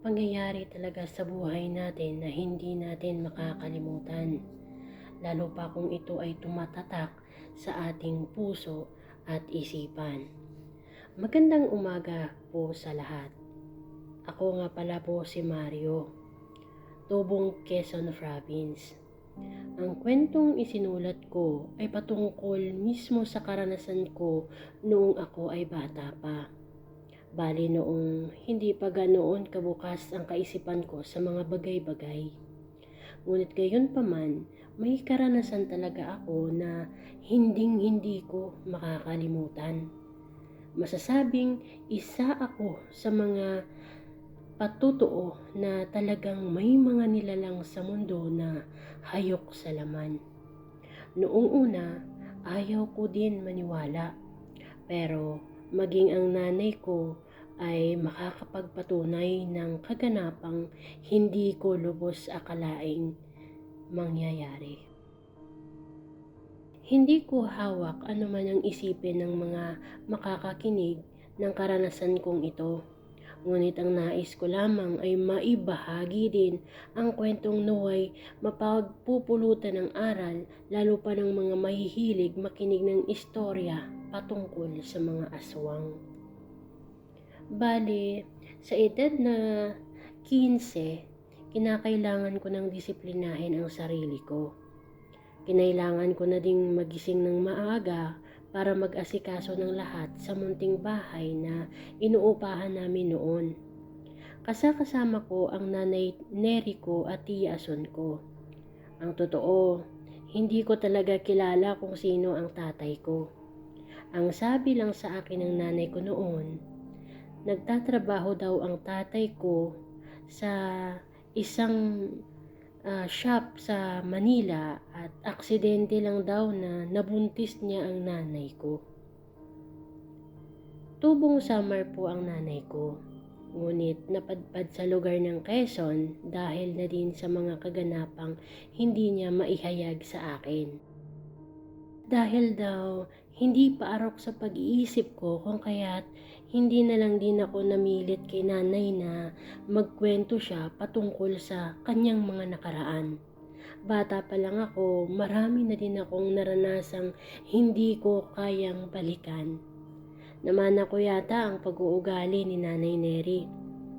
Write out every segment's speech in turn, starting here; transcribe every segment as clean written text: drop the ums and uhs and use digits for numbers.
pangyayari talaga sa buhay natin na hindi natin makakalimutan, lalo pa kung ito ay tumatatak sa ating puso at isipan. Magandang umaga po sa lahat. Ako nga pala po si Mario, Tubong Quezon Province. Ang kwentong isinulat ko ay patungkol mismo sa karanasan ko noong ako ay bata pa. Bali noong hindi pa ganoon kabukas ang kaisipan ko sa mga bagay-bagay. Ngunit gayon pa man, may karanasan talaga ako na hinding-hindi ko makakalimutan. Masasabing isa ako sa mga patutuo na talagang may mga nilalang sa mundo na hayok sa laman. Noong una, ayaw ko din maniwala. Pero maging ang nanay ko ay makakapagpatunay ng kaganapang hindi ko lubos akalaing mangyayari. Hindi ko hawak anuman ang isipin ng mga makakakinig ng karanasan kong ito. Ngunit ang nais ko lamang ay maibahagi din ang kwentong naway mapagpupulutan ng aral, lalo pa ng mga mahihilig makinig ng istorya patungkol sa mga aswang. Bale, sa edad na 15, kinakailangan ko ng disiplinahin ang sarili ko. Kinailangan ko na ding magising ng maaga para mag-asikaso ng lahat sa munting bahay na inuupahan namin noon. Kasama ko ang nanay Neri ko at tiya Ason ko. Ang totoo, hindi ko talaga kilala kung sino ang tatay ko. Ang sabi lang sa akin ng nanay ko noon, nagtatrabaho daw ang tatay ko sa isang shop sa Manila at aksidente lang daw na nabuntis niya ang nanay ko. Tubong Samar po ang nanay ko, ngunit napadpad sa lugar ng Quezon dahil na din sa mga kaganapang hindi niya maihayag sa akin. Dahil daw hindi pa arok sa pag-iisip ko kung kaya't hindi na lang din ako namilit kay nanay na magkwento siya patungkol sa kanyang mga nakaraan. Bata pa lang ako, marami na din akong naranasang hindi ko kayang balikan. Namana ko yata ang pag-uugali ni Nanay Neri.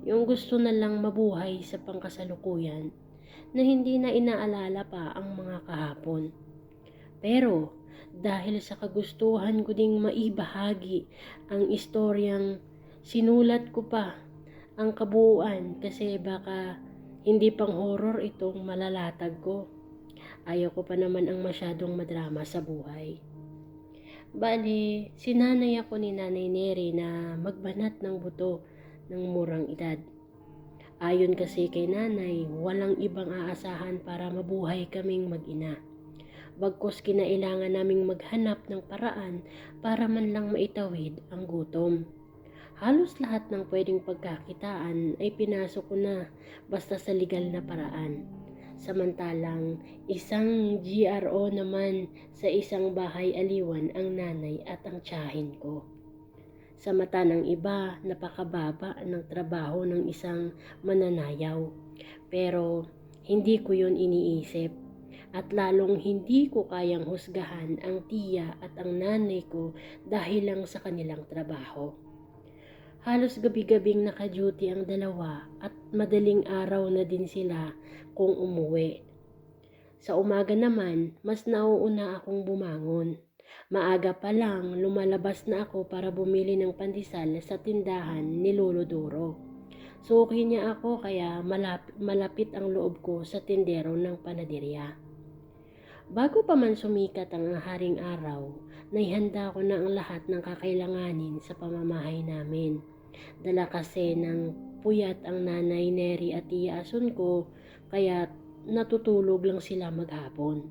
Yung gusto na lang mabuhay sa pangkasalukuyan na hindi na inaalala pa ang mga kahapon. Pero dahil sa kagustuhan ko ding maibahagi ang istoryang sinulat ko pa ang kabuuan kasi baka hindi pang horror itong malalatag ko. Ayaw ko pa naman ang masyadong madrama sa buhay. Bali, sinanay ako ni Nanay Neri na magbanat ng buto ng murang edad. Ayon kasi kay nanay, walang ibang aasahan para mabuhay kaming mag-ina. Bagkus kinailangan naming maghanap ng paraan para man lang maitawid ang gutom. Halos lahat ng pwedeng pagkakitaan ay pinasok ko na basta sa legal na paraan. Samantalang isang GRO naman sa isang bahay aliwan ang nanay at ang tiyahin ko. Sa mata ng iba, napakababa ng trabaho ng isang mananayaw. Pero hindi ko yun iniisip. At lalong hindi ko kayang husgahan ang tiya at ang nanay ko dahil lang sa kanilang trabaho. Halos gabi-gabing naka-duty ang dalawa at madaling araw na din sila kung umuwi. Sa umaga naman, mas nauuna akong bumangon. Maaga pa lang, lumalabas na ako para bumili ng pandesal sa tindahan ni Lolo Duro. Suki niya ako kaya malapit ang loob ko sa tindero ng panaderya. Bago pa man sumikat ang haring araw, naihanda ko na ang lahat ng kakailanganin sa pamamahay namin. Dala kasi ng puyat ang nanay Neri at tiya Ason ko, kaya natutulog lang sila maghapon.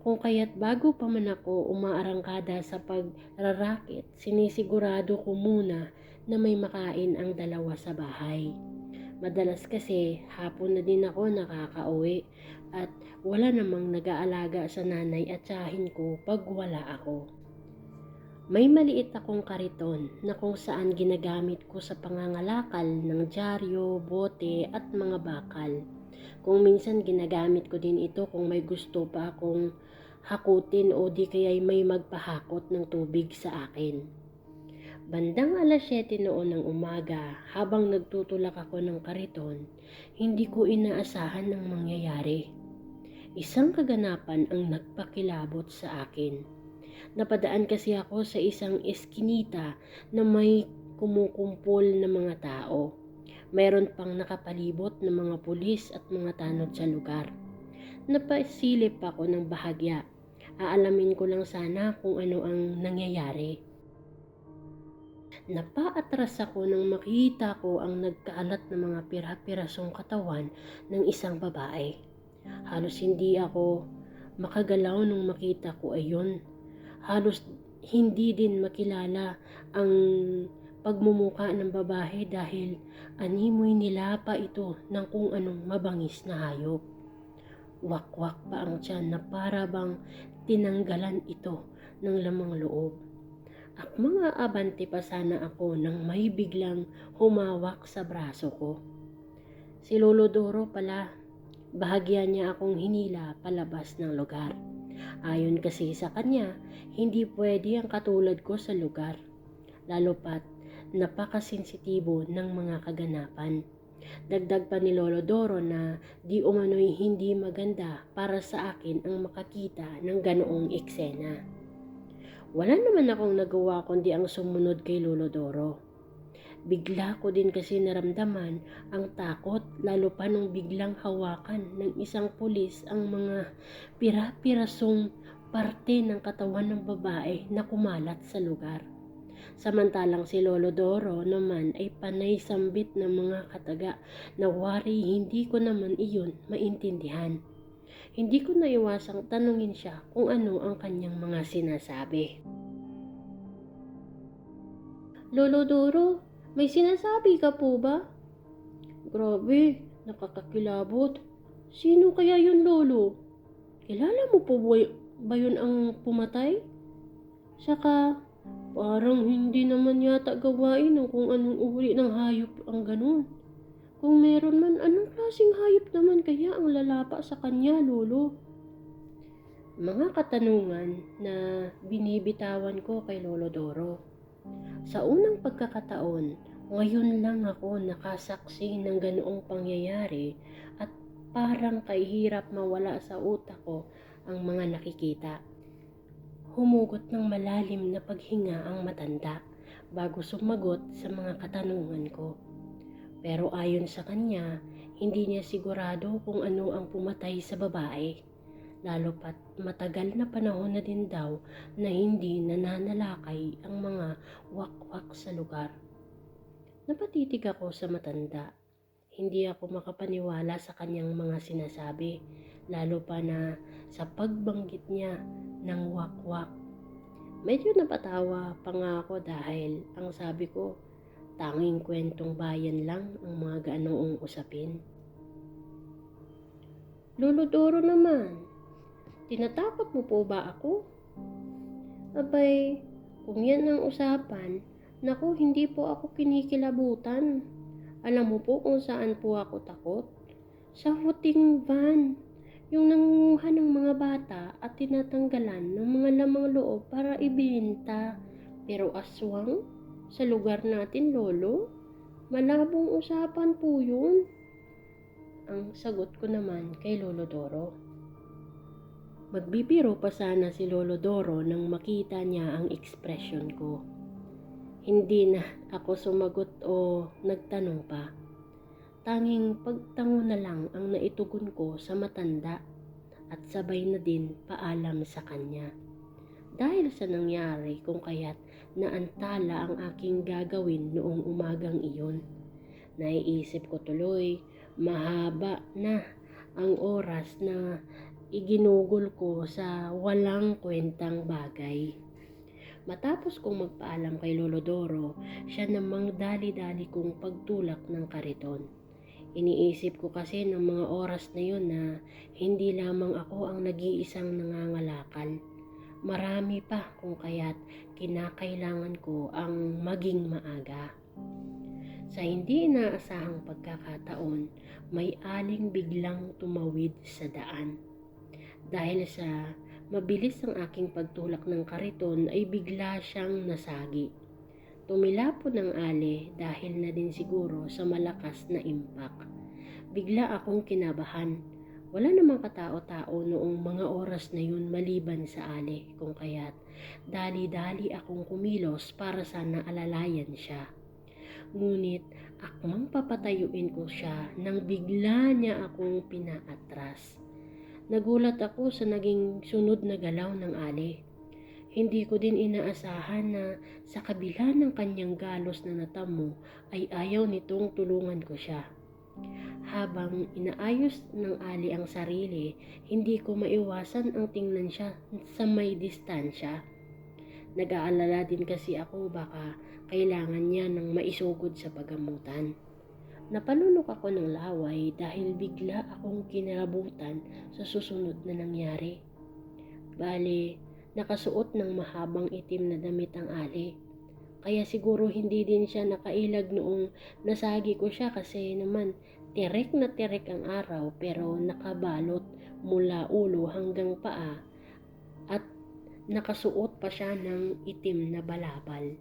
Kung kaya't bago pa man ako umaarangkada sa pagrarakit, sinisigurado ko muna na may makain ang dalawa sa bahay. Madalas kasi hapon na din ako nakakauwi at wala namang nag-aalaga sa nanay at tiyahin ko pag wala ako. May maliit akong kariton na kung saan ginagamit ko sa pangangalakal ng dyaryo, bote at mga bakal. Kung minsan ginagamit ko din ito kung may gusto pa akong hakutin o di kaya'y may magpahakot ng tubig sa akin. Bandang 7:00 noon ng umaga, habang nagtutulak ako ng kariton, hindi ko inaasahan ng mangyayari. Isang kaganapan ang nagpakilabot sa akin. Napadaan kasi ako sa isang eskinita na may kumukumpol na mga tao. Mayroon pang nakapalibot na mga pulis at mga tanod sa lugar. Napasilip ako ng bahagya. Aalamin ko lang sana kung ano ang nangyayari. Napaatras ako nang makita ko ang nagkaalat na mga pira-pirasong katawan ng isang babae. Halos hindi ako makagalaw nung makita ko ayon. Halos hindi din makilala ang pagmumuka ng babae dahil animoy nilapa ito ng kung anong mabangis na hayop. Wakwak pa ang tiyan na para bang tinanggalan ito ng lamang loob. At mga abante pa sana ako nang may biglang humawak sa braso ko. Si Lolo Doro pala, bahagya niya akong hinila palabas ng lugar. Ayon kasi sa kanya, hindi pwede ang katulad ko sa lugar, lalo pat napakasensitibo ng mga kaganapan. Dagdag pa ni Lolo Doro na di umano'y hindi maganda para sa akin ang makakita ng ganoong eksena. Wala naman akong nagawa kundi ang sumunod kay Lolo Doro. Bigla ko din kasi naramdaman ang takot, lalo pa nung biglang hawakan ng isang pulis ang mga pira-pirasong parte ng katawan ng babae na kumalat sa lugar. Samantalang si Lolo Doro naman ay panay sambit ng mga kataga na wari hindi ko naman iyon maintindihan. Hindi ko naiwasang tanungin siya kung ano ang kanyang mga sinasabi. Lolo Doro, may sinasabi ka po ba? Grabe, nakakakilabot. Sino kaya yun, Lolo? Kilala mo po ba yun ang pumatay? Saka, parang hindi naman yata gawain ng kung anong uri ng hayop ang ganun. Kung meron man, anong klaseng hayop naman kaya ang lalapa sa kanya, Lolo? Mga katanungan na binibitawan ko kay Lolo Doro. Sa unang pagkakataon, ngayon lang ako nakasaksi ng ganoong pangyayari at parang kahirap mawala sa utak ko ang mga nakikita. Humugot ng malalim na paghinga ang matanda bago sumagot sa mga katanungan ko. Pero ayon sa kanya, hindi niya sigurado kung ano ang pumatay sa babae. Lalo pat matagal na panahon na din daw na hindi nananalakay ang mga wakwak sa lugar. Napatitig ako sa matanda. Hindi ako makapaniwala sa kanyang mga sinasabi, lalo pa na sa pagbanggit niya ng wakwak. Medyo napatawa pa nga ako dahil ang sabi ko, tanging kwentong bayan lang ang mga ganoong usapin. Lolo Doro naman, tinatakot mo po ba ako? Abay, kung yan ang usapan, naku, hindi po ako kinikilabutan. Alam mo po kung saan po ako takot? Sa huting van, yung nangunguha ng mga bata at tinatanggalan ng mga lamang loob para ibenta. Pero aswang, sa lugar natin, Lolo, malabong usapan po yun. Ang sagot ko naman kay Lolo Doro. Magbibiro pa sana si Lolo Doro nang makita niya ang ekspresyon ko. Hindi na ako sumagot o nagtanong pa. Tanging pagtango na lang ang naitugon ko sa matanda at sabay na din paalam sa kanya. Dahil sa nangyari kung kaya't naantala ang aking gagawin noong umagang iyon. Naiisip ko tuloy, mahaba na ang oras na iginugol ko sa walang kwentang bagay. Matapos kong magpaalam kay Lolo Doro, siya namang dali-dali kong pagtulak ng kariton. Iniisip ko kasi ng mga oras na yun na hindi lamang ako ang nag-iisang nangangalakal. Marami pa kung kaya't kinakailangan ko ang maging maaga. Sa hindi inaasahang pagkakataon, may aling biglang tumawid sa daan. Dahil sa mabilis ang aking pagtulak ng kariton ay bigla siyang nasagi. Tumilapon ang ali dahil na din siguro sa malakas na impact. Bigla akong kinabahan. Wala namang katao-tao noong mga oras na yun maliban sa ali, kung kaya't dali-dali akong kumilos para sana alalayan siya. Ngunit akmang papatayuin ko siya nang bigla niya akong pinaatras. Nagulat ako sa naging sunod na galaw ng ali. Hindi ko din inaasahan na sa kabila ng kanyang galos na natamo ay ayaw nitong tulungan ko siya. Habang inaayos ng ali ang sarili, hindi ko maiwasan ang tingnan siya sa may distansya. Nag-aalala din kasi ako baka kailangan niya ng maisugod sa pagamutan. Napalunok ako ng laway dahil bigla akong kinalabutan sa susunod na nangyari. Bale, nakasuot ng mahabang itim na damit ang ali. Kaya siguro hindi din siya nakailag noong nasagi ko siya kasi naman tirek na tirek ang araw pero nakabalot mula ulo hanggang paa at nakasuot pa siya ng itim na balabal.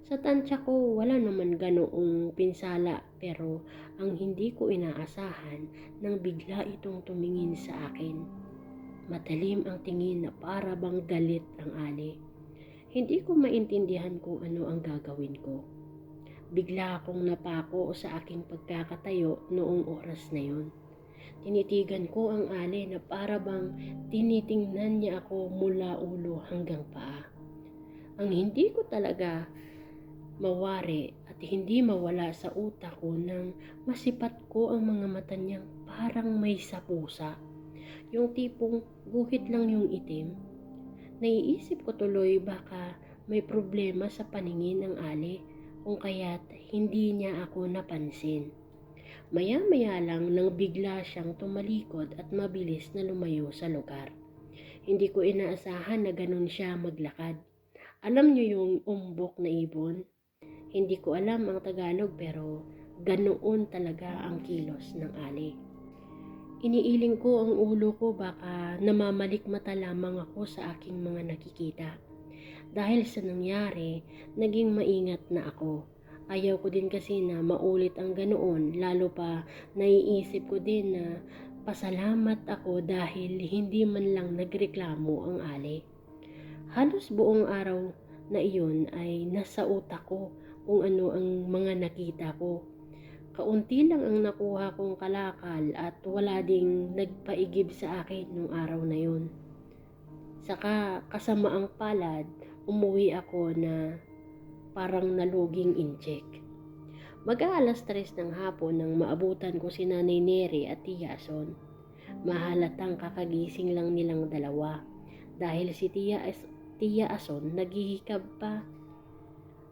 Sa tansya ko wala naman ganoong pinsala pero ang hindi ko inaasahan nang bigla itong tumingin sa akin. Matalim ang tingin na para bang galit ang ali. Hindi ko maintindihan kung ano ang gagawin ko. Bigla akong napako sa aking pagkakatayo noong oras na yun. Tinitigan ko ang ali na para bang tinitingnan niya ako mula ulo hanggang paa. Ang hindi ko talaga mawari at hindi mawala sa utak ko nang masipat ko ang mga mata niyang parang may sapusa. Yung tipong guhit lang yung itim. Naiisip ko tuloy baka may problema sa paningin ng ali kung kaya't hindi niya ako napansin. Maya-maya lang nang bigla siyang tumalikod at mabilis na lumayo sa lugar. Hindi ko inaasahan na ganun siya maglakad. Alam niyo yung umbok na ibon? Hindi ko alam ang Tagalog pero ganoon talaga ang kilos ng ali. Iniiling ko ang ulo ko baka namamalikmata lamang ako sa aking mga nakikita. Dahil sa nangyari, naging maingat na ako. Ayaw ko din kasi na maulit ang ganoon, lalo pa naiisip ko din na pasalamat ako dahil hindi man lang nagreklamo ang ali. Halos buong araw na iyon ay nasa utak ko kung ano ang mga nakita ko. Kaunti lang ang nakuha kong kalakal at wala ding nagpaigib sa akin nung araw na yun. Saka kasamaang palad, umuwi ako na parang naluging incheck. Mag-aalas 3 ng hapon nang maabutan ko si Nanay Neri at Tia Ason. Mahalatang kakagising lang nilang dalawa dahil si Tia Ason naghihikab pa.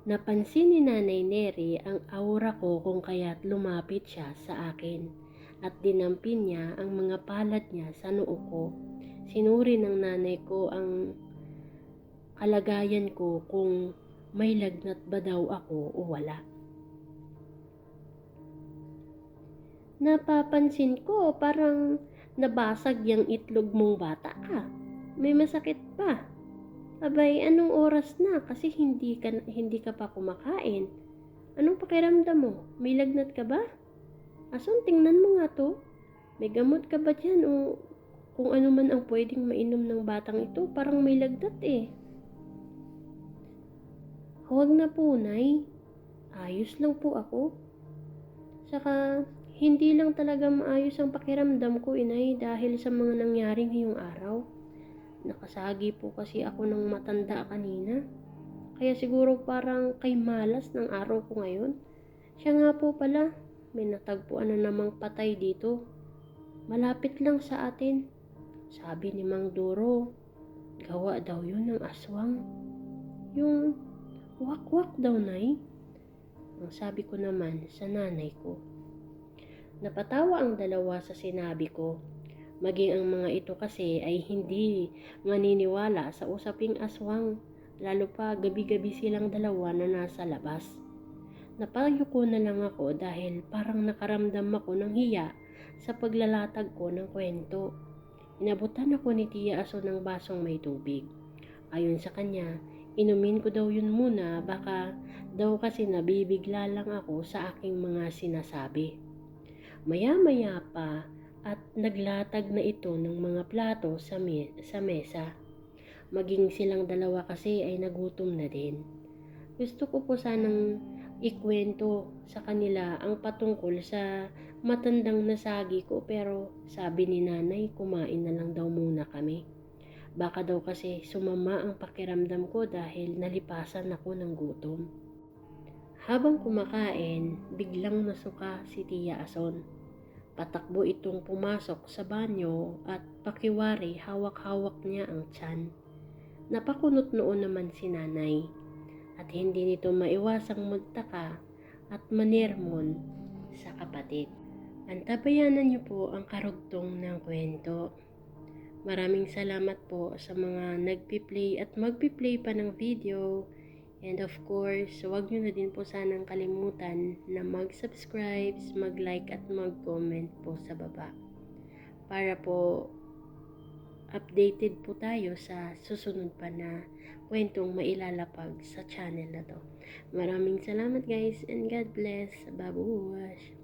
Napansin ni Nanay Neri ang aura ko kung kaya't lumapit siya sa akin at dinampin niya ang mga palad niya sa noo ko. Sinuri ng nanay ko ang kalagayan ko kung may lagnat ba daw ako o wala. Napapansin ko parang nabasag yung itlog mong bata ka. May masakit pa. Abay, anong oras na? Kasi hindi ka pa kumakain. Anong pakiramdam mo? May lagnat ka ba? Ason, tingnan mo nga to. May gamot ka ba dyan? O kung ano man ang pwedeng mainom ng batang ito, parang may lagnat eh. Huwag na po, Nay. Ayos lang po ako. Saka, hindi lang talaga maayos ang pakiramdam ko, Inay, dahil sa mga nangyari ngayong araw. Nakasagi po kasi ako ng matanda kanina. Kaya siguro parang kay malas ng araw ko ngayon. Siya nga po pala, may natagpuan na namang patay dito. Malapit lang sa atin. Sabi ni Mang Duro, gawa daw yun ng aswang. Yung wak-wak daw, Nay. Ang sabi ko naman sa nanay ko. Napatawa ang dalawa sa sinabi ko. Maging ang mga ito kasi ay hindi maniniwala sa usaping aswang, lalo pa gabi-gabi silang dalawa na nasa labas. Napayuko na lang ako dahil parang nakaramdam ako ng hiya sa paglalatag ko ng kwento. Inabutan ako ni Tia Aso ng basong may tubig. Ayon sa kanya, inumin ko daw yun muna, baka daw kasi nabibigla lang ako sa aking mga sinasabi. Maya-maya pa at naglatag na ito ng mga plato sa mesa. Maging silang dalawa kasi ay nagutom na din. Gusto ko po sanang ikwento sa kanila ang patungkol sa matandang nasagi ko, pero sabi ni nanay kumain na lang daw muna kami. Baka daw kasi sumama ang pakiramdam ko dahil nalipasan ako ng gutom. Habang kumakain, biglang nasuka si Tia Ason. Patakbo itong pumasok sa banyo at pakiwari hawak-hawak niya ang tiyan. Napakunot noon naman si nanay at hindi nito maiwasang magtaka at manermon sa kapatid. Antabayanan niyo po ang karugtong ng kwento. Maraming salamat po sa mga nagpi-play at magpi-play pa ng video. And of course, huwag nyo na din po sanang kalimutan na mag-subscribe, mag-like at mag-comment po sa baba. Para po updated po tayo sa susunod pa na kwentong mailalapag sa channel na to. Maraming salamat guys and God bless. Babush!